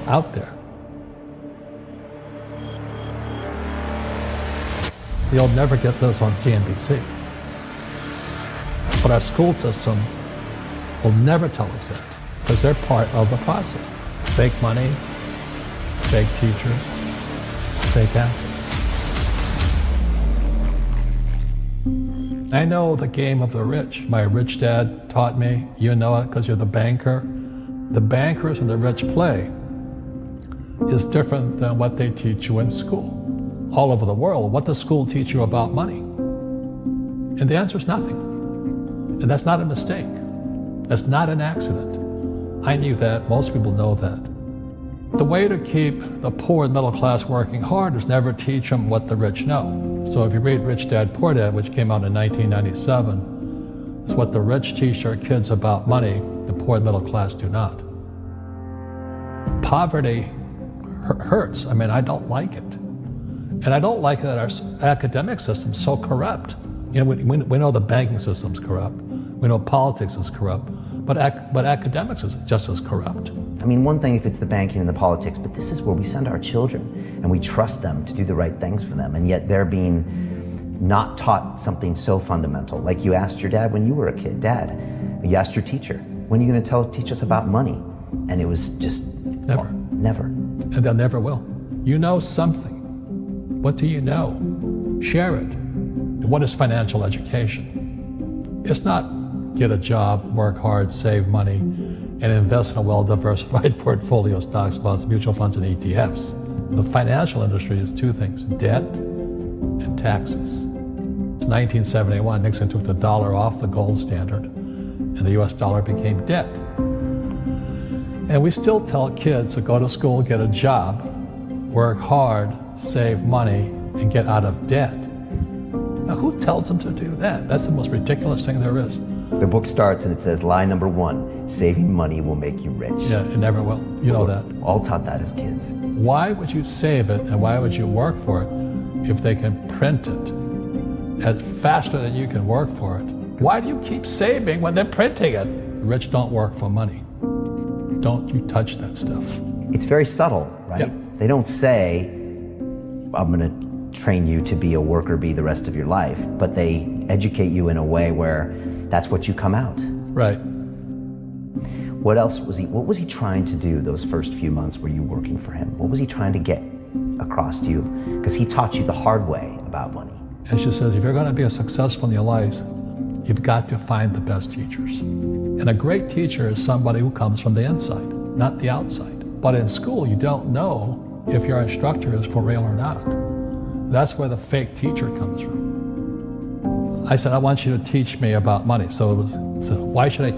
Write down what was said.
out there. You'll never get this on CNBC. But our school system will never tell us that, because they're part of the process. Fake money, fake teachers, fake assets. I know the game of the rich. My rich dad taught me. You know it because you're the banker. The bankers and the rich play is different than what they teach you in school. All over the world, what does school teach you about money? And the answer is nothing. And that's not a mistake. That's not an accident. I knew that. Most people know that. The way to keep the poor and middle class working hard is never teach them what the rich know. So if you read Rich Dad, Poor Dad, which came out in 1997, it's what the rich teach their kids about money, the poor and middle class do not. Poverty hurts. I mean, I don't like it. And I don't like that our academic system's so corrupt. You know, we know the banking system's corrupt. We know politics is corrupt. But academics is just as corrupt. I mean, one thing if it's the banking and the politics, but this is where we send our children and we trust them to do the right things for them, and yet they're being not taught something so fundamental. Like you asked your dad when you were a kid, Dad, you asked your teacher, when are you going to teach us about money? And it was just never. Well, never. And they'll never will. You know something. What do you know? Share it. What is financial education? It's not get a job, work hard, save money, and invest in a well-diversified portfolio of stocks, bonds, mutual funds, and ETFs. The financial industry is two things, debt and taxes. In 1971, Nixon took the dollar off the gold standard, and the US dollar became debt. And we still tell kids to go to school, get a job, work hard, save money, and get out of debt. Now, who tells them to do that? That's the most ridiculous thing there is. The book starts and it says, lie number 1, saving money will make you rich. Yeah, it never will. You know that. All taught that as kids. Why would you save it and why would you work for it if they can print it faster than you can work for it? Why do you keep saving when they're printing it? The rich don't work for money. Don't you touch that stuff. It's very subtle, right? Yep. They don't say, I'm going to train you to be a worker bee the rest of your life, but they educate you in a way where that's what you come out. Right. What was he trying to do those first few months were you working for him? What was he trying to get across to you? Because he taught you the hard way about money. And she says, if you're going to be successful in your life, you've got to find the best teachers. And a great teacher is somebody who comes from the inside, not the outside. But in school, you don't know if your instructor is for real or not. That's where the fake teacher comes from. I said, I want you to teach me about money. So why should I